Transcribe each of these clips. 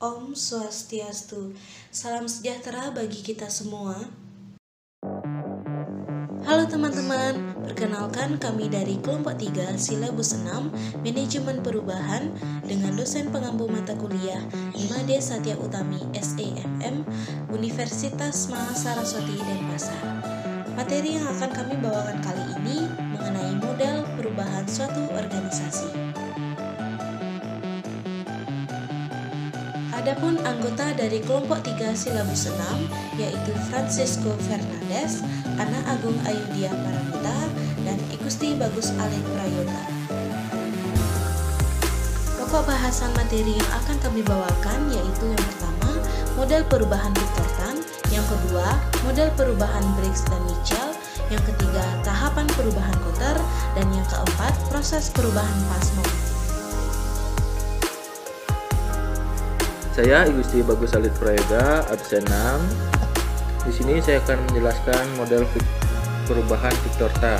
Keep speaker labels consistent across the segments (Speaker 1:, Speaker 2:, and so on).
Speaker 1: Om Swastiastu. Salam sejahtera bagi kita semua. Halo teman-teman, perkenalkan kami dari kelompok 3 silabus 6 Manajemen Perubahan dengan dosen pengampu mata kuliah Imade Satya Utami SEMM Universitas Mahasaraswati Denpasar. Materi yang akan kami bawakan kali ini mengenai model perubahan suatu organisasi. Adapun anggota dari kelompok 3 silabus 6 yaitu Francisco Fernandez, Ana Agung Ayudhya Paramita, dan Igusti Bagus Alif Prayota. Pokok bahasan materi yang akan kami bawakan yaitu yang pertama, model perubahan Victor Tan, yang kedua, model perubahan Briggs dan Mitchell, yang ketiga, tahapan perubahan Kotter, dan yang keempat, proses perubahan Pasmo.
Speaker 2: Saya Igusti Bagus Alif Prayota, absen 6. Di sini saya akan menjelaskan model perubahan Victor Tan.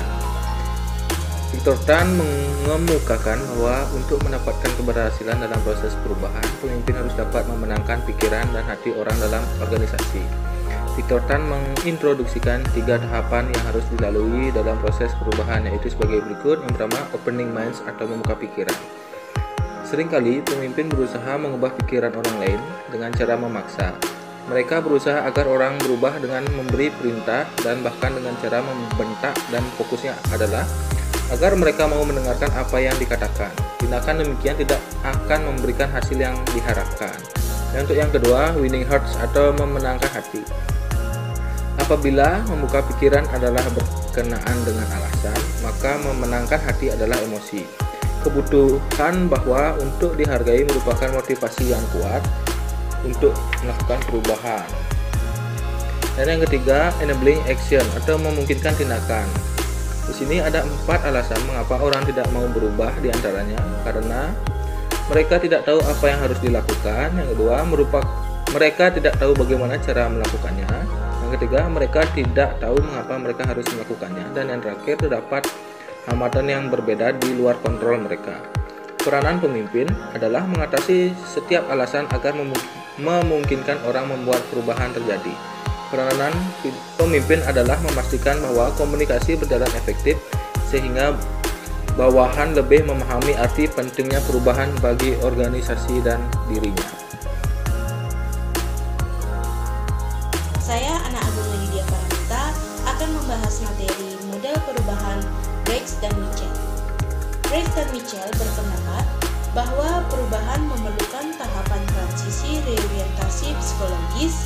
Speaker 2: Victor Tan mengemukakan bahwa untuk mendapatkan keberhasilan dalam proses perubahan, pemimpin harus dapat memenangkan pikiran dan hati orang dalam organisasi. Victor Tan mengintroduksikan 3 tahapan yang harus dilalui dalam proses perubahan, yaitu sebagai berikut. Yang pertama, opening minds atau membuka pikiran. Seringkali pemimpin berusaha mengubah pikiran orang lain dengan cara memaksa. Mereka berusaha agar orang berubah dengan memberi perintah dan bahkan dengan cara membentak, dan fokusnya adalah agar mereka mau mendengarkan apa yang dikatakan. Tindakan demikian tidak akan memberikan hasil yang diharapkan. Dan untuk yang kedua, winning hearts atau memenangkan hati. Apabila membuka pikiran adalah berkenaan dengan alasan, maka memenangkan hati adalah emosi. Kebutuhan bahwa untuk dihargai merupakan motivasi yang kuat untuk melakukan perubahan. Dan yang ketiga, enabling action atau memungkinkan tindakan. Di sini ada 4 alasan mengapa orang tidak mau berubah, diantaranya karena mereka tidak tahu apa yang harus dilakukan. Yang kedua, mereka tidak tahu bagaimana cara melakukannya. Yang ketiga, mereka tidak tahu mengapa mereka harus melakukannya. Dan yang terakhir, terdapat hambatan yang berbeda di luar kontrol mereka. Peranan pemimpin adalah mengatasi setiap alasan agar memungkinkan orang membuat perubahan terjadi. Peranan pemimpin adalah memastikan bahwa komunikasi berjalan efektif sehingga bawahan lebih memahami arti pentingnya perubahan bagi organisasi dan dirinya.
Speaker 1: Saya, Ana Agung Ayudhya Paramita, akan membahas materi model perubahan Briggs dan Mitchell. Briggs dan Mitchell berpendapat bahwa perubahan memerlukan tahapan transisi reorientasi psikologis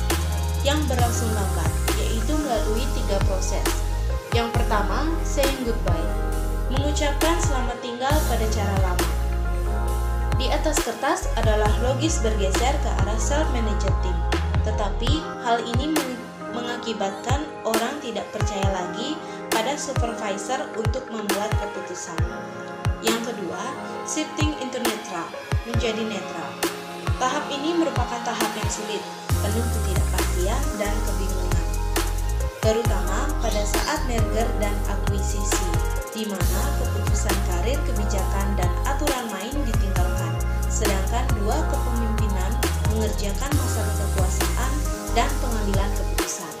Speaker 1: yang berlangsung lambat, yaitu melalui 3 proses. Yang pertama, saying goodbye, mengucapkan selamat tinggal pada cara lama. Di atas kertas adalah logis bergeser ke arah self-managed team, tetapi hal ini mengakibatkan orang tidak percaya lagi pada supervisor untuk membuat keputusan. Yang kedua, shifting into neutral, menjadi netral. Tahap ini merupakan tahap yang sulit, penuh ketidakpastian dan kebingungan, terutama pada saat merger dan akuisisi, di mana keputusan karir, kebijakan, dan aturan main ditinggalkan, sedangkan 2 kepemimpinan mengerjakan masalah kekuasaan dan pengambilan keputusan.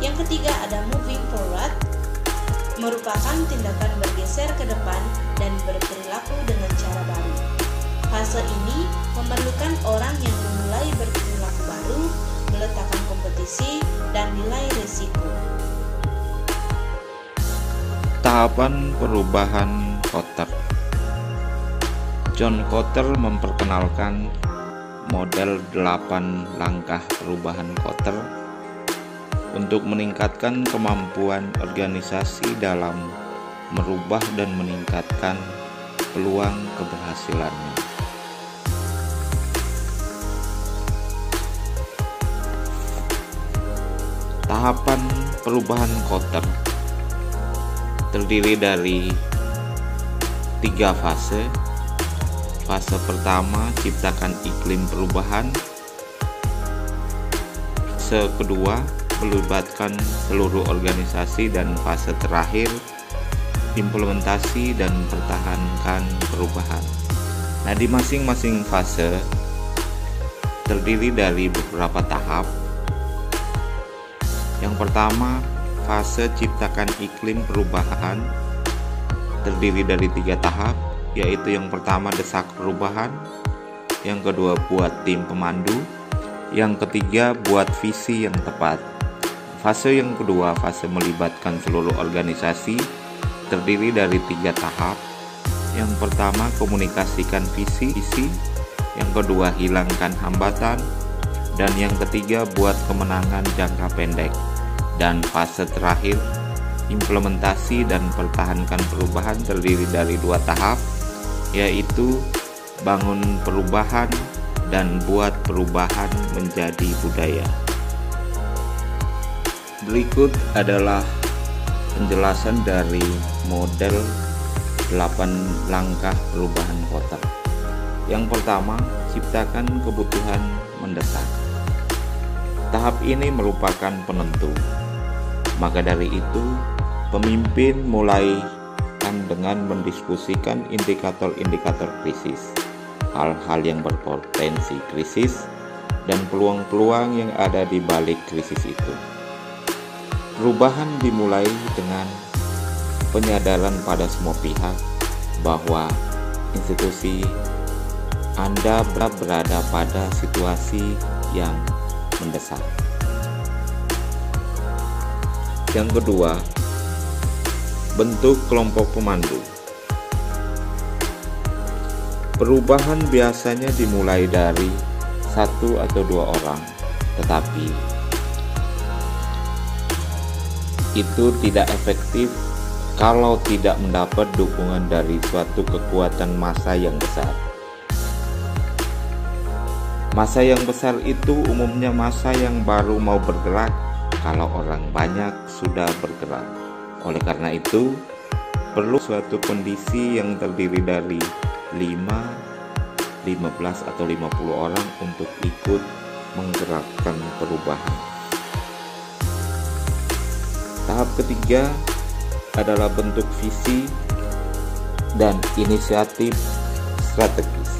Speaker 1: Yang ketiga ada moving forward, merupakan tindakan bergeser ke depan dan berperilaku dengan cara baru. Fase ini memerlukan orang yang memulai berperilaku baru, meletakkan kompetisi, dan nilai risiko.
Speaker 3: Tahapan perubahan Kotter. John Kotter memperkenalkan model 8 langkah perubahan Kotter untuk meningkatkan kemampuan organisasi dalam merubah dan meningkatkan peluang keberhasilannya. Tahapan perubahan Kotter terdiri dari 3 fase. Fase pertama, ciptakan iklim perubahan. Fase kedua, melibatkan seluruh organisasi, dan fase terakhir, implementasi dan pertahankan perubahan. Nah, di masing-masing fase terdiri dari beberapa tahap. Yang pertama, fase ciptakan iklim perubahan terdiri dari 3 tahap, yaitu yang pertama desak perubahan, yang kedua buat tim pemandu, yang ketiga buat visi yang tepat. Fase yang kedua, fase melibatkan seluruh organisasi, terdiri dari 3 tahap. Yang pertama, komunikasikan visi, yang kedua hilangkan hambatan, dan yang ketiga buat kemenangan jangka pendek. Dan fase terakhir, implementasi dan pertahankan perubahan, terdiri dari 2 tahap, yaitu bangun perubahan dan buat perubahan menjadi budaya. Berikut adalah penjelasan dari model 8 langkah perubahan kota. Yang pertama, ciptakan kebutuhan mendesak. Tahap ini merupakan penentu. Maka dari itu, pemimpin mulai dengan mendiskusikan indikator-indikator krisis, hal-hal yang berpotensi krisis, dan peluang-peluang yang ada di balik krisis itu. Perubahan dimulai dengan penyadaran pada semua pihak bahwa institusi Anda berada pada situasi yang mendesak. Yang kedua, bentuk kelompok pemandu. Perubahan biasanya dimulai dari 1 atau 2 orang, tetapi itu tidak efektif kalau tidak mendapat dukungan dari suatu kekuatan massa yang besar. Massa yang besar itu umumnya massa yang baru mau bergerak kalau orang banyak sudah bergerak. Oleh karena itu, perlu suatu kondisi yang terdiri dari 5, 15 atau 50 orang untuk ikut menggerakkan perubahan. Tahap ketiga adalah bentuk visi dan inisiatif strategis.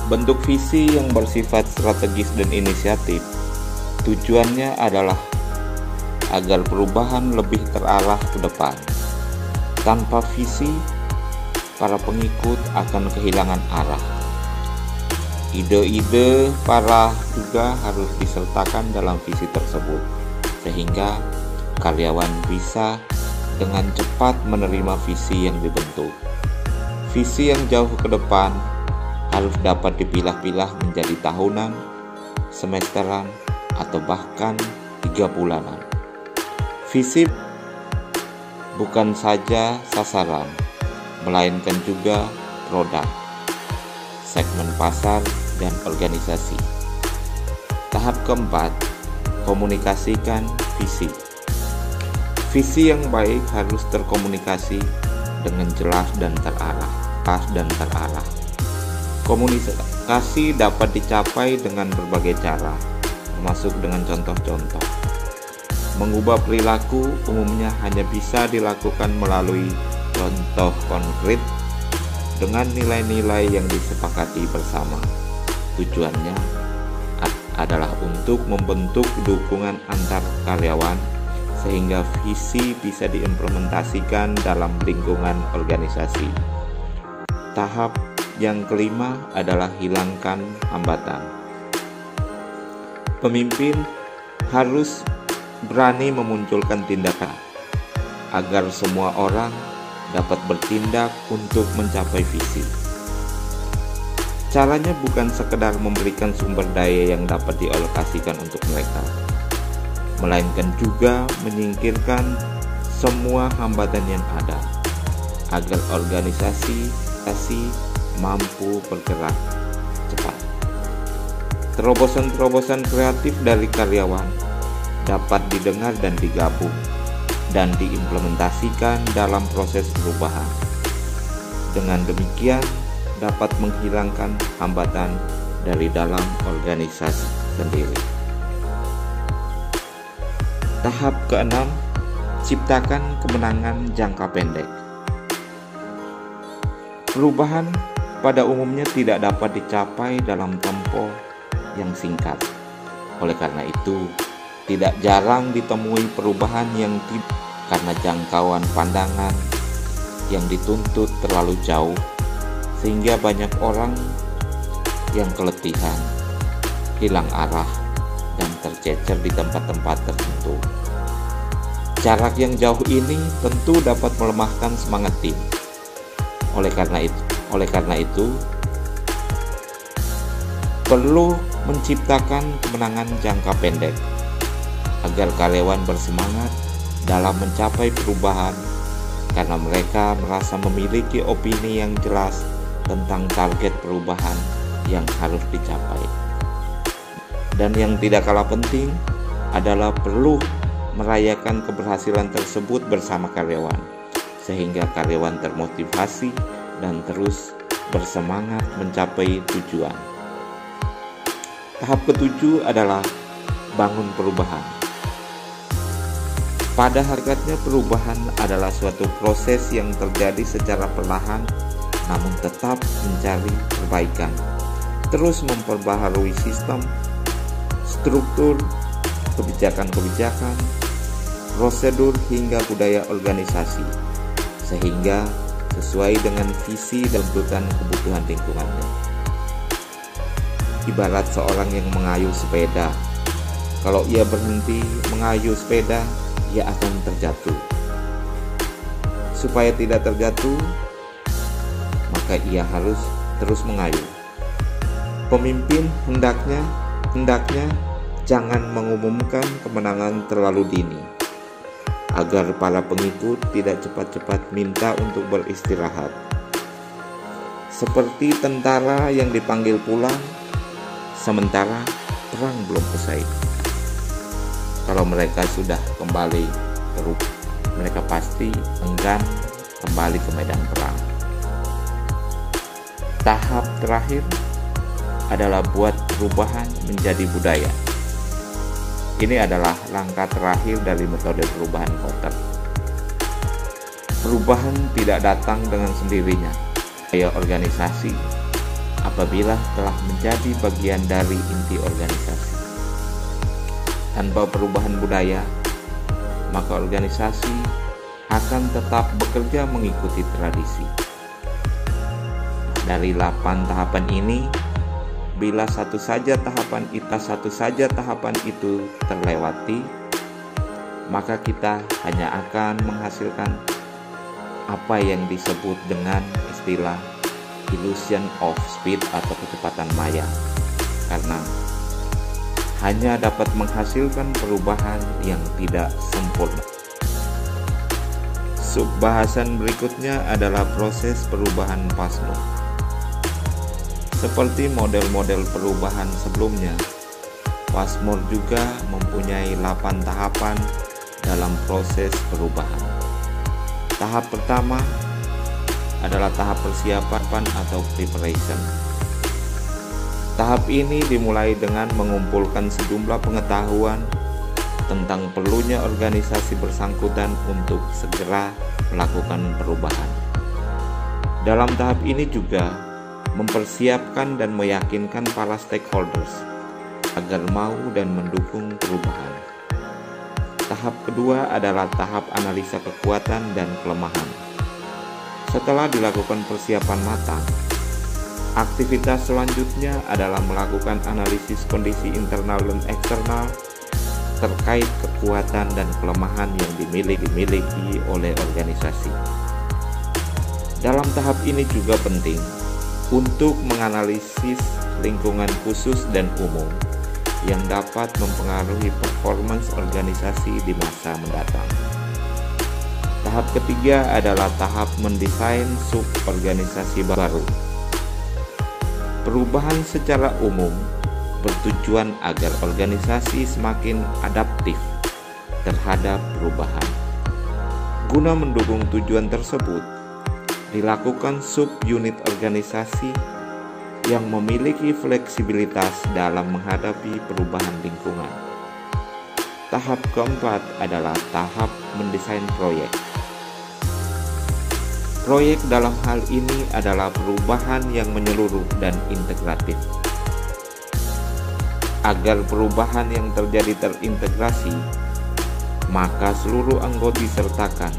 Speaker 3: Bentuk visi yang bersifat strategis dan inisiatif tujuannya adalah agar perubahan lebih terarah ke depan. Tanpa visi, para pengikut akan kehilangan arah. Ide-ide para juga harus disertakan dalam visi tersebut, sehingga karyawan bisa dengan cepat menerima visi yang dibentuk. Visi yang jauh ke depan harus dapat dipilah-pilah menjadi tahunan, semesteran, atau bahkan 3 bulanan. Visi bukan saja sasaran, melainkan juga produk, segmen pasar, dan organisasi. Tahap keempat, komunikasikan visi. Visi yang baik harus terkomunikasi dengan jelas dan terarah. Komunikasi dapat dicapai dengan berbagai cara, termasuk dengan contoh-contoh. Mengubah perilaku umumnya hanya bisa dilakukan melalui contoh konkret dengan nilai-nilai yang disepakati bersama. Tujuannya adalah untuk membentuk dukungan antar karyawan sehingga visi bisa diimplementasikan dalam lingkungan organisasi. Tahap yang kelima adalah hilangkan hambatan. Pemimpin harus berani memunculkan tindakan agar semua orang dapat bertindak untuk mencapai visi. Caranya bukan sekedar memberikan sumber daya yang dapat dialokasikan untuk mereka, melainkan juga menyingkirkan semua hambatan yang ada agar organisasi mampu bergerak cepat. Terobosan-terobosan kreatif dari karyawan dapat didengar dan digabung dan diimplementasikan dalam proses perubahan. Dengan demikian dapat menghilangkan hambatan dari dalam organisasi sendiri. Tahap keenam, ciptakan kemenangan jangka pendek. Perubahan pada umumnya tidak dapat dicapai dalam tempo yang singkat. Oleh karena itu, tidak jarang ditemui perubahan yang karena jangkauan pandangan yang dituntut terlalu jauh, sehingga banyak orang yang keletihan, hilang arah, dan tercecer di tempat-tempat tertentu. Jarak yang jauh ini tentu dapat melemahkan semangat tim. Oleh karena itu, perlu menciptakan kemenangan jangka pendek agar karyawan bersemangat dalam mencapai perubahan karena mereka merasa memiliki opini yang jelas tentang target perubahan yang harus dicapai. Dan yang tidak kalah penting adalah perlu merayakan keberhasilan tersebut bersama karyawan, sehingga karyawan termotivasi dan terus bersemangat mencapai tujuan. Tahap ketujuh adalah bangun perubahan. Pada hakikatnya perubahan adalah suatu proses yang terjadi secara perlahan namun tetap mencari perbaikan, terus memperbaharui sistem, struktur, kebijakan-kebijakan, prosedur hingga budaya organisasi, sehingga sesuai dengan visi dan tuntutan kebutuhan lingkungannya. Ibarat seorang yang mengayuh sepeda, kalau ia berhenti mengayuh sepeda, ia akan terjatuh. Supaya tidak terjatuh, maka ia harus terus mengayuh. Pemimpin hendaknya jangan mengumumkan kemenangan terlalu dini, agar para pengikut tidak cepat-cepat minta untuk beristirahat. Seperti tentara yang dipanggil pulang, sementara perang belum usai. Kalau mereka sudah kembali ke rumah, mereka pasti enggan kembali ke medan perang. Tahap terakhir adalah buat perubahan menjadi budaya. Ini adalah langkah terakhir dari metode perubahan Kotter. Perubahan tidak datang dengan sendirinya. Budaya organisasi apabila telah menjadi bagian dari inti organisasi. Tanpa perubahan budaya, maka organisasi akan tetap bekerja mengikuti tradisi. Dari 8 tahapan ini, bila satu saja tahapan itu terlewati, maka kita hanya akan menghasilkan apa yang disebut dengan istilah illusion of speed atau kecepatan maya, karena hanya dapat menghasilkan perubahan yang tidak sempurna. Subbahasan berikutnya adalah proses perubahan Passmore. Seperti model-model perubahan sebelumnya, Passmore juga mempunyai 8 tahapan dalam proses perubahan. Tahap pertama adalah tahap persiapan atau preparation. Tahap ini dimulai dengan mengumpulkan sejumlah pengetahuan tentang perlunya organisasi bersangkutan untuk segera melakukan perubahan. Dalam tahap ini juga mempersiapkan dan meyakinkan para stakeholders agar mau dan mendukung perubahan. Tahap kedua adalah tahap analisa kekuatan dan kelemahan. Setelah dilakukan persiapan matang, aktivitas selanjutnya adalah melakukan analisis kondisi internal dan eksternal terkait kekuatan dan kelemahan yang dimiliki oleh organisasi. Dalam tahap ini juga penting untuk menganalisis lingkungan khusus dan umum yang dapat mempengaruhi performance organisasi di masa mendatang. Tahap ketiga adalah tahap mendesain sub-organisasi baru. Perubahan secara umum bertujuan agar organisasi semakin adaptif terhadap perubahan. Guna mendukung tujuan tersebut, dilakukan sub-unit organisasi yang memiliki fleksibilitas dalam menghadapi perubahan lingkungan. Tahap keempat adalah tahap mendesain proyek. Proyek dalam hal ini adalah perubahan yang menyeluruh dan integratif. Agar perubahan yang terjadi terintegrasi, maka seluruh anggota disertakan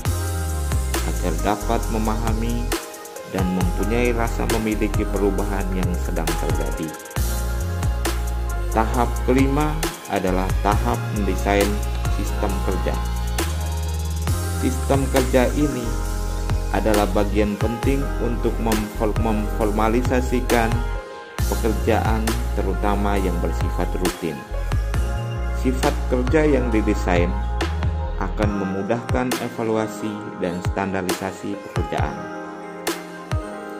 Speaker 3: agar dapat memahami dan mempunyai rasa memiliki perubahan yang sedang terjadi. Tahap kelima adalah tahap mendesain sistem kerja. Sistem kerja ini adalah bagian penting untuk memformalisasikan pekerjaan, terutama yang bersifat rutin. Sifat kerja yang didesain akan memudahkan evaluasi dan standarisasi pekerjaan.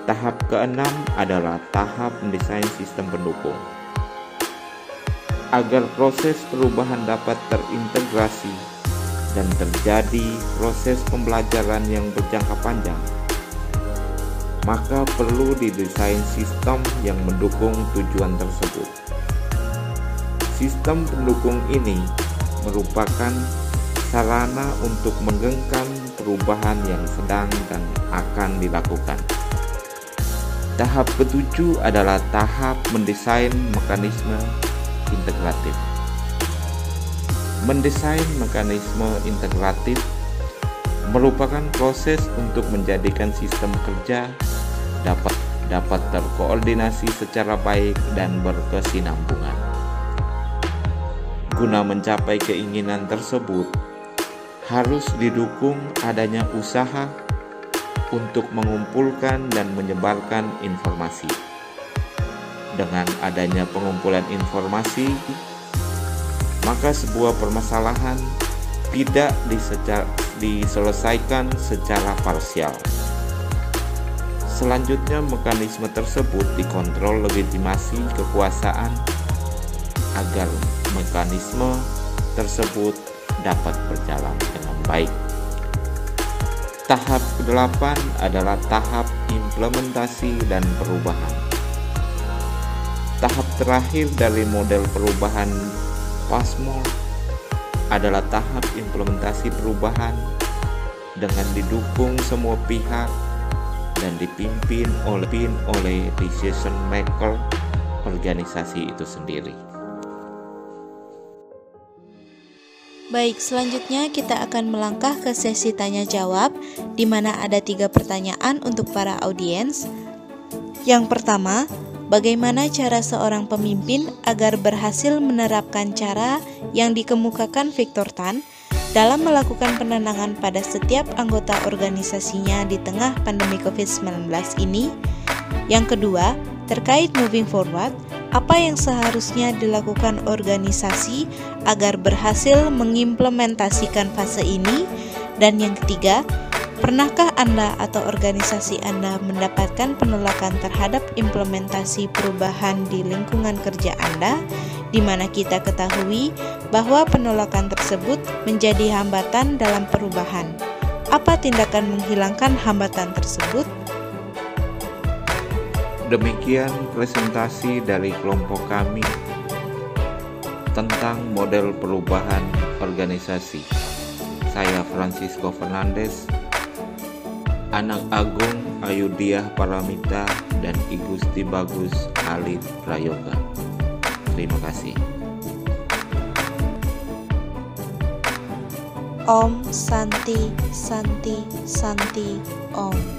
Speaker 3: Tahap keenam adalah tahap mendesain sistem pendukung. Agar proses perubahan dapat terintegrasi dan terjadi proses pembelajaran yang berjangka panjang, maka perlu didesain sistem yang mendukung tujuan tersebut. Sistem pendukung ini merupakan sarana untuk menggenggam perubahan yang sedang dan akan dilakukan. Tahap ketujuh adalah tahap mendesain mekanisme integratif. Mendesain mekanisme integratif merupakan proses untuk menjadikan sistem kerja dapat terkoordinasi secara baik dan berkesinambungan. Guna mencapai keinginan tersebut, harus didukung adanya usaha untuk mengumpulkan dan menyebarkan informasi. Dengan adanya pengumpulan informasi, maka sebuah permasalahan tidak diselesaikan secara parsial. Selanjutnya, mekanisme tersebut dikontrol legitimasi kekuasaan agar mekanisme tersebut dapat berjalan dengan baik. Tahap ke-8 adalah tahap implementasi dan perubahan. Tahap terakhir dari model perubahan PASMOR adalah tahap implementasi perubahan dengan didukung semua pihak dan dipimpin oleh decision maker organisasi itu sendiri.
Speaker 1: Baik, selanjutnya kita akan melangkah ke sesi tanya jawab, di mana ada 3 pertanyaan untuk para audiens. Yang pertama, bagaimana cara seorang pemimpin agar berhasil menerapkan cara yang dikemukakan Victor Tan dalam melakukan penenangan pada setiap anggota organisasinya di tengah pandemi COVID-19 ini? Yang kedua, terkait moving forward, apa yang seharusnya dilakukan organisasi agar berhasil mengimplementasikan fase ini? Dan yang ketiga, pernahkah Anda atau organisasi Anda mendapatkan penolakan terhadap implementasi perubahan di lingkungan kerja Anda, di mana kita ketahui bahwa penolakan tersebut menjadi hambatan dalam perubahan? Apa tindakan menghilangkan hambatan tersebut?
Speaker 3: Demikian presentasi dari kelompok kami tentang model perubahan organisasi. Saya Francisco Fernandez, anak Agung Ayudiah Paramita, dan I Gusti Bagus Alif Prayoga. Terima kasih.
Speaker 1: Om Santi Santi Santi Om.